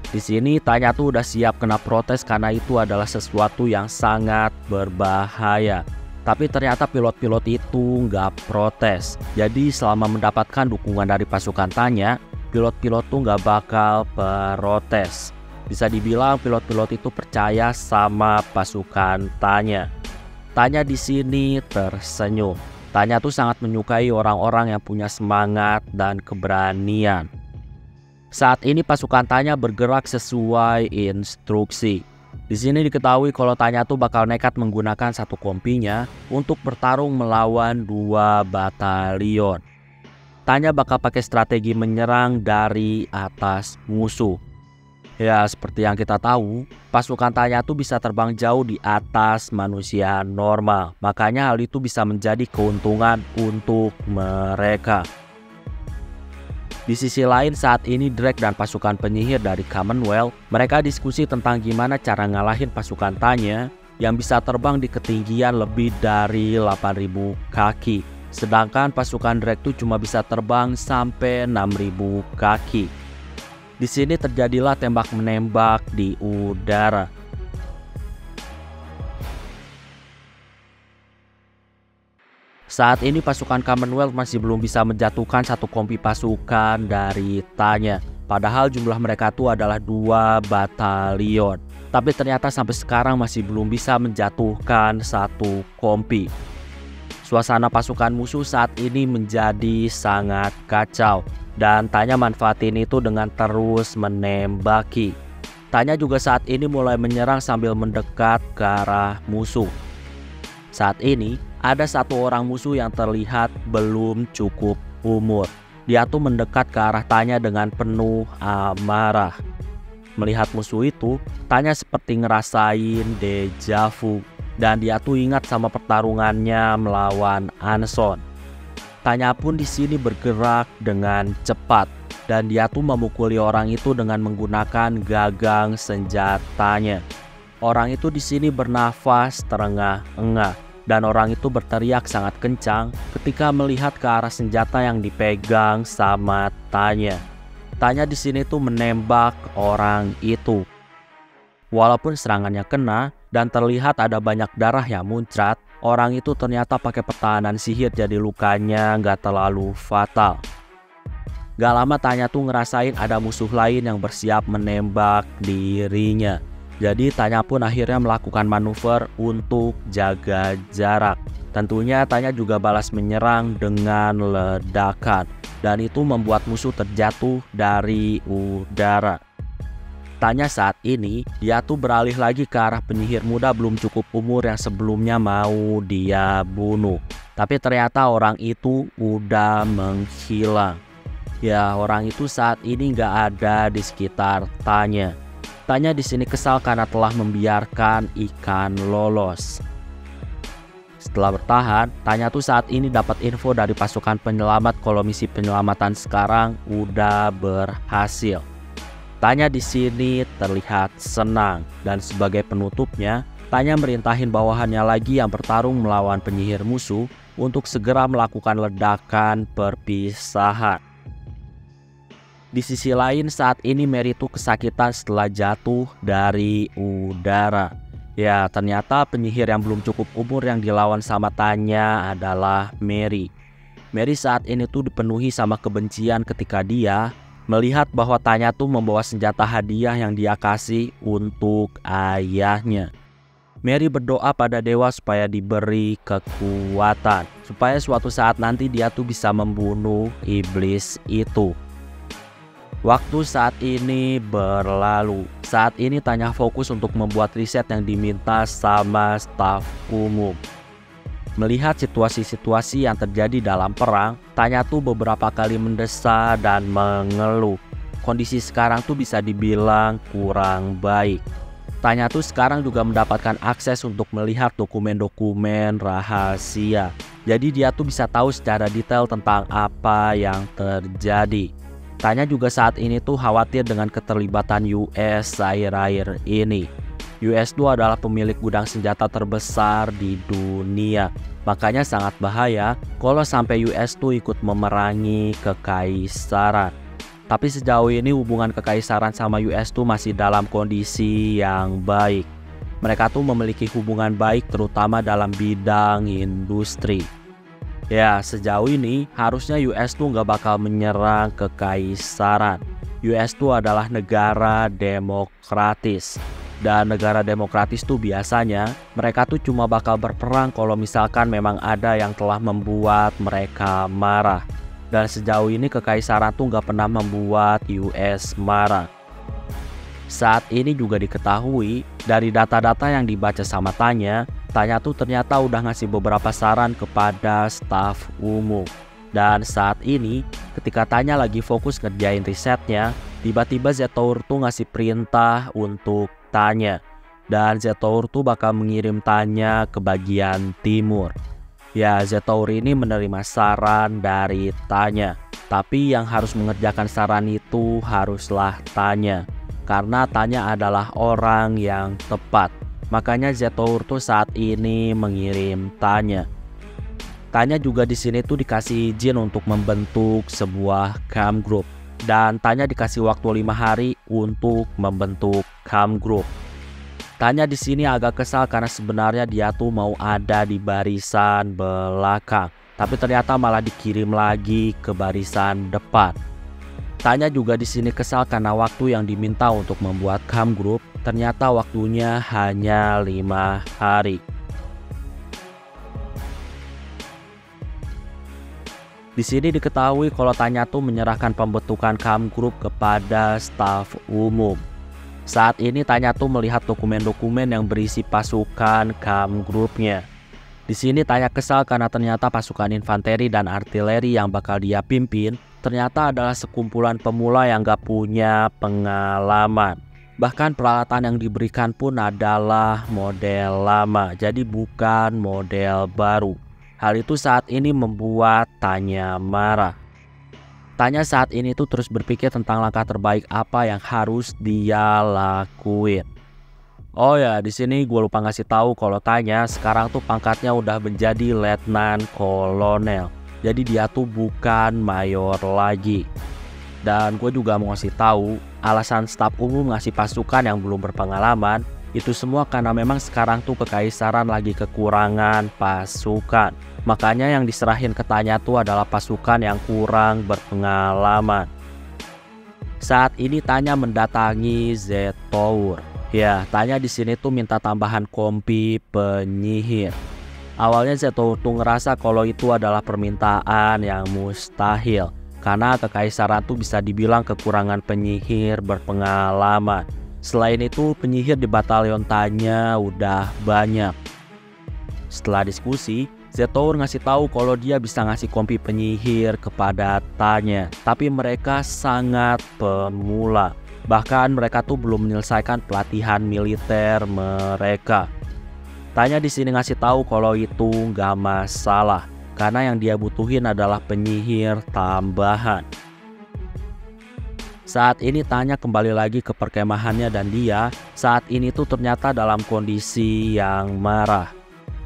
Di sini Tanya tuh udah siap kena protes karena itu adalah sesuatu yang sangat berbahaya. Tapi ternyata pilot-pilot itu nggak protes. Jadi selama mendapatkan dukungan dari pasukan Tanya, pilot-pilot tuh nggak bakal protes. Bisa dibilang pilot-pilot itu percaya sama pasukan Tanya. Tanya di sini tersenyum. Tanya tuh sangat menyukai orang-orang yang punya semangat dan keberanian. Saat ini pasukan Tanya bergerak sesuai instruksi. Di sini diketahui kalau Tanya tuh bakal nekat menggunakan satu kompinya untuk bertarung melawan 2 batalion. Tanya bakal pakai strategi menyerang dari atas musuh. Ya, seperti yang kita tahu, pasukan Tanya tuh bisa terbang jauh di atas manusia normal. Makanya hal itu bisa menjadi keuntungan untuk mereka. Di sisi lain, saat ini Drake dan pasukan penyihir dari Commonwealth, mereka diskusi tentang gimana cara ngalahin pasukan Tanya yang bisa terbang di ketinggian lebih dari 8.000 kaki. Sedangkan pasukan Drake tuh cuma bisa terbang sampai 6.000 kaki. Di sini terjadilah tembak-menembak di udara. Saat ini pasukan Commonwealth masih belum bisa menjatuhkan satu kompi pasukan dari Tanya. Padahal jumlah mereka tuh adalah 2 batalion. Tapi ternyata sampai sekarang masih belum bisa menjatuhkan satu kompi. Suasana pasukan musuh saat ini menjadi sangat kacau. Dan Tanya manfaatin itu dengan terus menembaki. Tanya juga saat ini mulai menyerang sambil mendekat ke arah musuh. Saat ini ada satu orang musuh yang terlihat belum cukup umur. Dia tuh mendekat ke arah Tanya dengan penuh amarah. Melihat musuh itu, Tanya seperti ngerasain deja vu. Dan dia tuh ingat sama pertarungannya melawan Anson. Tanya pun di sini bergerak dengan cepat. Dan dia tuh memukuli orang itu dengan menggunakan gagang senjatanya. Orang itu di sini bernafas terengah-engah. Dan orang itu berteriak sangat kencang ketika melihat ke arah senjata yang dipegang sama Tanya. Tanya di sini tuh menembak orang itu. Walaupun serangannya kena dan terlihat ada banyak darah yang muncrat, orang itu ternyata pakai pertahanan sihir jadi lukanya nggak terlalu fatal. Gak lama Tanya tuh ngerasain ada musuh lain yang bersiap menembak dirinya. Jadi Tanya pun akhirnya melakukan manuver untuk jaga jarak. Tentunya Tanya juga balas menyerang dengan ledakan, dan itu membuat musuh terjatuh dari udara. Tanya saat ini dia tuh beralih lagi ke arah penyihir muda belum cukup umur yang sebelumnya mau dia bunuh. Tapi ternyata orang itu udah menghilang. Ya, orang itu saat ini nggak ada di sekitar Tanya. Tanya di sini kesal karena telah membiarkan ikan lolos. Setelah bertahan, Tanya tuh saat ini dapat info dari pasukan penyelamat kalau misi penyelamatan sekarang udah berhasil. Tanya di sini terlihat senang, dan sebagai penutupnya, Tanya merintahin bawahannya lagi yang bertarung melawan penyihir musuh untuk segera melakukan ledakan perpisahan. Di sisi lain saat ini Mary tuh kesakitan setelah jatuh dari udara. Ya, ternyata penyihir yang belum cukup umur yang dilawan sama Tanya adalah Mary. Mary saat ini tuh dipenuhi sama kebencian ketika dia melihat bahwa Tanya tuh membawa senjata hadiah yang dia kasih untuk ayahnya. Mary berdoa pada dewa supaya diberi kekuatan, supaya suatu saat nanti dia tuh bisa membunuh iblis itu. Waktu saat ini berlalu. Saat ini Tanya fokus untuk membuat riset yang diminta sama staf umum. Melihat situasi-situasi yang terjadi dalam perang, Tanya tuh beberapa kali mendesak dan mengeluh. Kondisi sekarang tuh bisa dibilang kurang baik. Tanya tuh sekarang juga mendapatkan akses untuk melihat dokumen-dokumen rahasia. Jadi dia tuh bisa tahu secara detail tentang apa yang terjadi. Tanya juga saat ini tuh khawatir dengan keterlibatan US akhir-akhir ini. US itu adalah pemilik gudang senjata terbesar di dunia. Makanya sangat bahaya kalau sampai US tuh ikut memerangi kekaisaran. Tapi sejauh ini hubungan kekaisaran sama US tuh masih dalam kondisi yang baik. Mereka tuh memiliki hubungan baik terutama dalam bidang industri. Ya, sejauh ini harusnya US tuh nggak bakal menyerang kekaisaran. US tuh adalah negara demokratis. Dan negara demokratis tuh biasanya mereka tuh cuma bakal berperang kalau misalkan memang ada yang telah membuat mereka marah. Dan sejauh ini kekaisaran tuh nggak pernah membuat US marah. Saat ini juga diketahui dari data-data yang dibaca sama Tanya tuh ternyata udah ngasih beberapa saran kepada staf umum. Dan saat ini ketika Tanya lagi fokus ngerjain risetnya, tiba-tiba Zetour tuh ngasih perintah untuk Tanya. Dan Zetour tuh bakal mengirim Tanya ke bagian timur. Ya, Zetour ini menerima saran dari Tanya. Tapi yang harus mengerjakan saran itu haruslah Tanya. Karena Tanya adalah orang yang tepat. Makanya Zetour tuh saat ini mengirim Tanya. Tanya juga di sini tuh dikasih izin untuk membentuk sebuah camp group. Dan Tanya dikasih waktu 5 hari untuk membentuk camp group. Tanya di sini agak kesal karena sebenarnya dia tuh mau ada di barisan belakang. Tapi ternyata malah dikirim lagi ke barisan depan. Tanya juga di sini kesal karena waktu yang diminta untuk membuat camp group ternyata waktunya hanya 5 hari. Di sini diketahui kalau Tanya tuh menyerahkan pembentukan camp group kepada staf umum. Saat ini Tanya tuh melihat dokumen-dokumen yang berisi pasukan camp groupnya. Di sini Tanya kesal karena ternyata pasukan infanteri dan artileri yang bakal dia pimpin ternyata adalah sekumpulan pemula yang gak punya pengalaman. Bahkan peralatan yang diberikan pun adalah model lama, jadi bukan model baru. Hal itu saat ini membuat Tanya marah. Tanya saat ini tuh terus berpikir tentang langkah terbaik apa yang harus dia lakuin. Oh ya, di sini gue lupa ngasih tahu kalau Tanya sekarang tuh pangkatnya udah menjadi letnan kolonel. Jadi dia tuh bukan mayor lagi. Dan gue juga mau ngasih tahu alasan staf umum ngasih pasukan yang belum berpengalaman, itu semua karena memang sekarang tuh kekaisaran lagi kekurangan pasukan. Makanya yang diserahin ke Tanya tuh adalah pasukan yang kurang berpengalaman. Saat ini Tanya mendatangi Zetour. Ya, Tanya di sini tuh minta tambahan kompi penyihir. Awalnya Zetour tuh ngerasa kalau itu adalah permintaan yang mustahil, karena kekaisaran tuh bisa dibilang kekurangan penyihir berpengalaman. Selain itu, penyihir di batalion Tanya udah banyak. Setelah diskusi, Zetour ngasih tahu kalau dia bisa ngasih kompi penyihir kepada Tanya, tapi mereka sangat pemula. Bahkan mereka tuh belum menyelesaikan pelatihan militer mereka. Tanya di sini ngasih tahu kalau itu nggak masalah, karena yang dia butuhin adalah penyihir tambahan. Saat ini Tanya kembali lagi ke perkemahannya dan dia saat ini tuh ternyata dalam kondisi yang marah.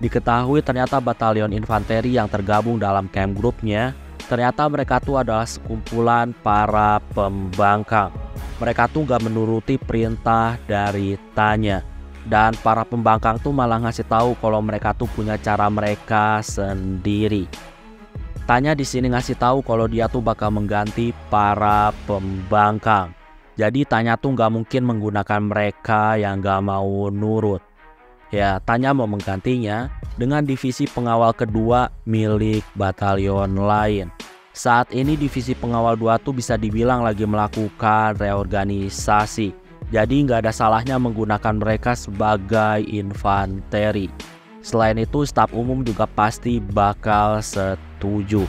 Diketahui ternyata batalion infanteri yang tergabung dalam camp grupnya, ternyata mereka tuh adalah sekumpulan para pembangkang. Mereka tuh gak menuruti perintah dari Tanya. Dan para pembangkang tuh malah ngasih tahu kalau mereka tuh punya cara mereka sendiri. Tanya di sini ngasih tahu kalau dia tuh bakal mengganti para pembangkang. Jadi Tanya tuh gak mungkin menggunakan mereka yang gak mau nurut. Ya, Tanya mau menggantinya dengan divisi pengawal kedua milik batalion lain. Saat ini divisi pengawal 2 tuh bisa dibilang lagi melakukan reorganisasi. Jadi nggak ada salahnya menggunakan mereka sebagai infanteri. Selain itu, staf umum juga pasti bakal setuju.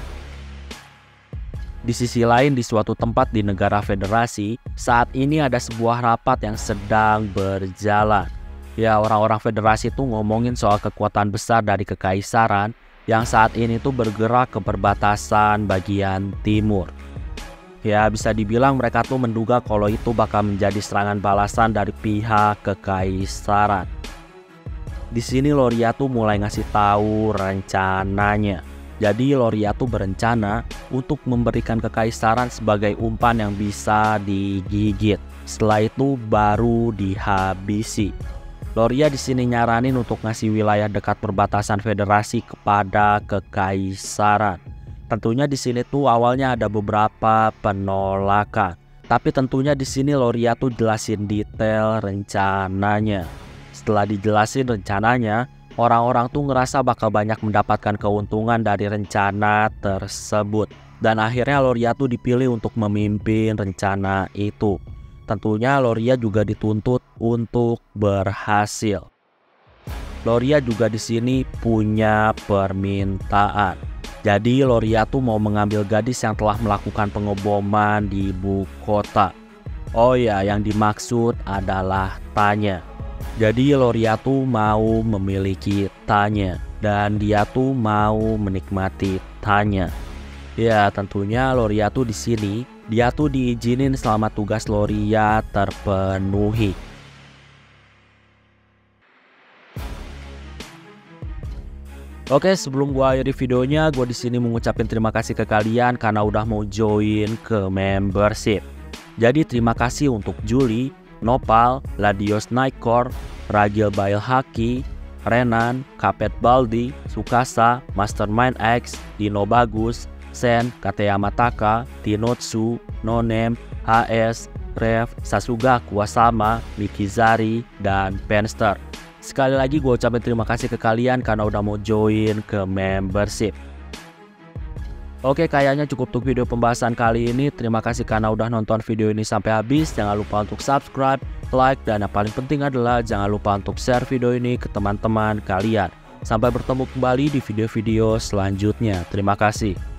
Di sisi lain, di suatu tempat di negara federasi, saat ini ada sebuah rapat yang sedang berjalan. Ya, orang-orang federasi tuh ngomongin soal kekuatan besar dari kekaisaran yang saat ini tuh bergerak ke perbatasan bagian timur. Ya, bisa dibilang mereka tuh menduga kalau itu bakal menjadi serangan balasan dari pihak kekaisaran. Di sini Loria tuh mulai ngasih tahu rencananya. Jadi Loria tuh berencana untuk memberikan kekaisaran sebagai umpan yang bisa digigit. Setelah itu baru dihabisi. Loria di sini nyaranin untuk ngasih wilayah dekat perbatasan federasi kepada kekaisaran. Tentunya di sini tuh awalnya ada beberapa penolakan, tapi tentunya di sini Loria tuh jelasin detail rencananya. Setelah dijelasin rencananya, orang-orang tuh ngerasa bakal banyak mendapatkan keuntungan dari rencana tersebut. Dan akhirnya Loria tuh dipilih untuk memimpin rencana itu. Tentunya Loria juga dituntut untuk berhasil. Loria juga di sini punya permintaan. Jadi Loria tuh mau mengambil gadis yang telah melakukan pengeboman di ibu kota. Oh ya, yang dimaksud adalah Tanya. Jadi Loria tuh mau memiliki Tanya dan dia tuh mau menikmati Tanya. Ya, tentunya Loria tuh di sini dia tuh diizinin selama tugas Loria terpenuhi. Oke, sebelum gua akhiri videonya, gua di sini mengucapkan terima kasih ke kalian karena udah mau join ke membership. Jadi terima kasih untuk Juli, Nopal, Ladios Naikor, Ragil Bailhaki, Renan, Kapet Baldi, Sukasa, Mastermind X, Dino Bagus, Sen, Kateyamataka, Tinotsu, Nonem, HS, Rev, Sasuga Kuwasama, Mikizari, dan Penster. Sekali lagi gue ucapin terima kasih ke kalian karena udah mau join ke membership. Oke, kayaknya cukup untuk video pembahasan kali ini. Terima kasih karena udah nonton video ini sampai habis. Jangan lupa untuk subscribe, like, dan yang paling penting adalah jangan lupa untuk share video ini ke teman-teman kalian. Sampai bertemu kembali di video-video selanjutnya. Terima kasih.